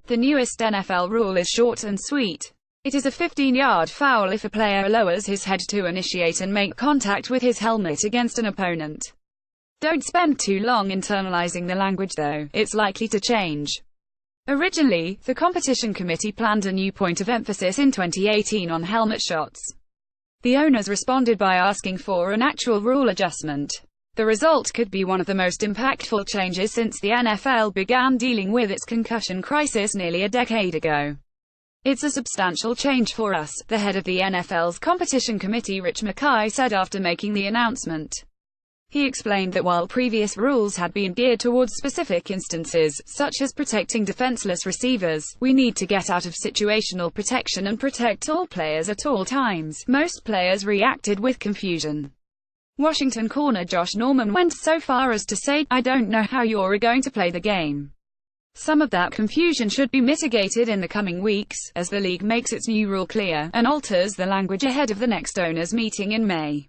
The newest NFL rule is short and sweet. It is a 15-yard foul if a player lowers his head to initiate and make contact with his helmet against an opponent. Don't spend too long internalizing the language though, it's likely to change. Originally, the competition committee planned a new point of emphasis in 2018 on helmet shots. The owners responded by asking for an actual rule adjustment. The result could be one of the most impactful changes since the NFL began dealing with its concussion crisis nearly a decade ago. It's a substantial change for us, the head of the NFL's competition committee Rich McKay said after making the announcement. He explained that while previous rules had been geared towards specific instances, such as protecting defenseless receivers, we need to get out of situational protection and protect all players at all times. Most players reacted with confusion. Washington corner Josh Norman went so far as to say, "I don't know how you're going to play the game." Some of that confusion should be mitigated in the coming weeks, as the league makes its new rule clear, and alters the language ahead of the next owners' meeting in May.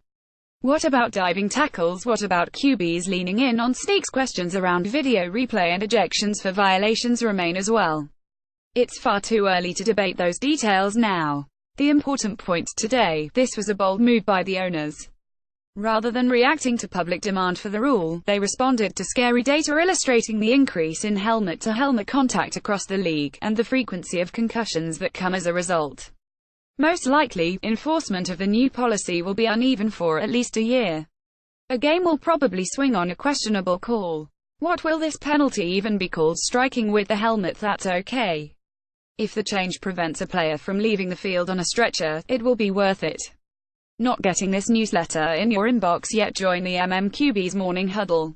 What about diving tackles? What about QBs leaning in on sneaks? Questions around video replay and ejections for violations remain as well. It's far too early to debate those details now. The important point today, this was a bold move by the owners. Rather than reacting to public demand for the rule, they responded to scary data illustrating the increase in helmet-to-helmet contact across the league, and the frequency of concussions that come as a result. Most likely, enforcement of the new policy will be uneven for at least a year. A game will probably swing on a questionable call. What will this penalty even be called? Striking with the helmet? That's okay. If the change prevents a player from leaving the field on a stretcher, it will be worth it. Not getting this newsletter in your inbox yet? Join the MMQB's Morning Huddle.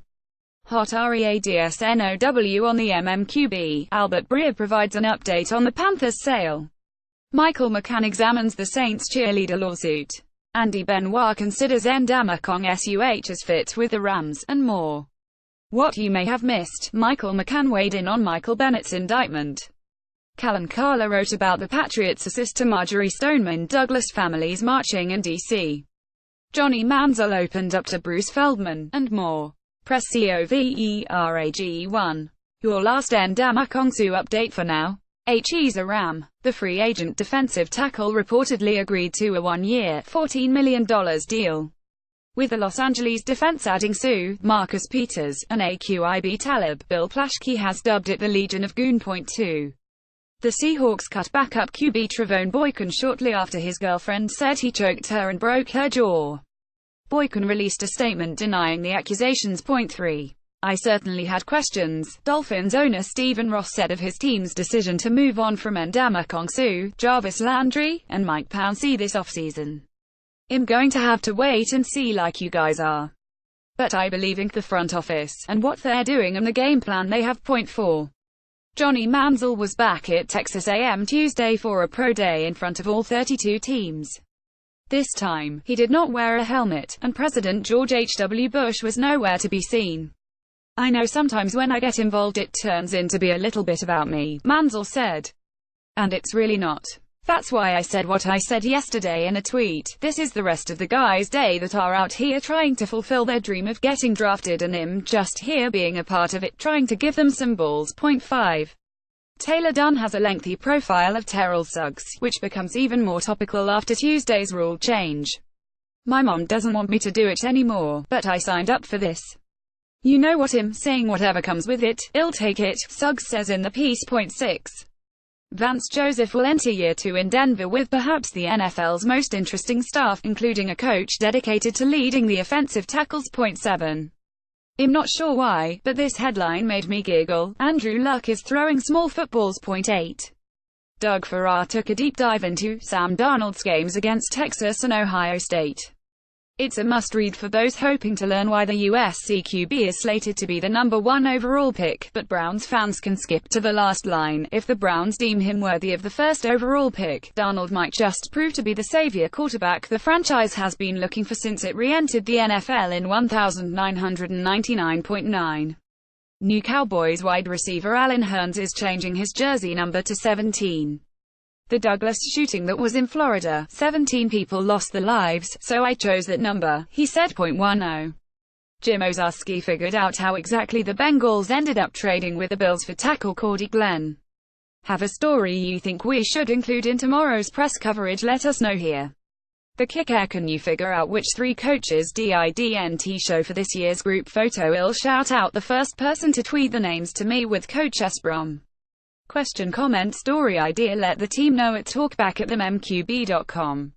Hot READSNOW on the MMQB. Albert Breer provides an update on the Panthers' sale. Michael McCann examines the Saints cheerleader lawsuit. Andy Benoit considers Ndamukong Suh as fit with the Rams, and more. What you may have missed, Michael McCann weighed in on Michael Bennett's indictment. Callan Carla wrote about the Patriots' assist to Marjory Stoneman Douglas families marching in D.C. Johnny Manziel opened up to Bruce Feldman, and more. Press COVERAG1. Your last Ndamukong Suh update for now. He's a Ram. The free agent defensive tackle reportedly agreed to a one-year, $14 million deal with the Los Angeles defense, adding Suh, Marcus Peters, and Aqib Talib. Bill Plaschke has dubbed it the Legion of Goon.2. The Seahawks cut backup QB Trevone Boykin shortly after his girlfriend said he choked her and broke her jaw. Boykin released a statement denying the accusations. Point 3. I certainly had questions, Dolphins owner Stephen Ross said of his team's decision to move on from Ndamukong Suh, Jarvis Landry, and Mike Pouncey this offseason. I'm going to have to wait and see like you guys are. But I believe in the front office, and what they're doing and the game plan they have. Point 4. Johnny Manziel was back at Texas A&M Tuesday for a pro day in front of all 32 teams. This time, he did not wear a helmet, and President George H.W. Bush was nowhere to be seen. I know sometimes when I get involved it turns in to be a little bit about me, Manziel said. And it's really not. That's why I said what I said yesterday in a tweet. This is the rest of the guys' day that are out here trying to fulfill their dream of getting drafted, and I'm just here being a part of it, trying to give them some balls. Point 5. Taylor Dunn has a lengthy profile of Terrell Suggs, which becomes even more topical after Tuesday's rule change. My mom doesn't want me to do it anymore, but I signed up for this. You know what I'm saying, whatever comes with it, I'll take it, Suggs says in the piece. Point 6. Vance Joseph will enter year 2 in Denver with perhaps the NFL's most interesting staff, including a coach dedicated to leading the offensive tackles. Point 7. I'm not sure why, but this headline made me giggle. Andrew Luck is throwing small footballs. Point 8. Doug Farrar took a deep dive into Sam Darnold's games against Texas and Ohio State. It's a must-read for those hoping to learn why the USC QB is slated to be the number 1 overall pick, but Browns fans can skip to the last line. If the Browns deem him worthy of the first overall pick, Darnold might just prove to be the savior quarterback the franchise has been looking for since it re-entered the NFL in 1999.9. New Cowboys wide receiver Allen Hurns is changing his jersey number to 17. The Douglas shooting that was in Florida, 17 people lost their lives, so I chose that number, he said. Point 10. Jim Owczarski figured out how exactly the Bengals ended up trading with the Bills for tackle Cordy Glenn. Have a story you think we should include in tomorrow's press coverage? Let us know here. The kicker, can you figure out which 3 coaches didn't show for this year's group photo? I'll shout out the first person to tweet the names to me with Coach Esprom. Question, comment, story idea, let the team know at talkback@themqb.com.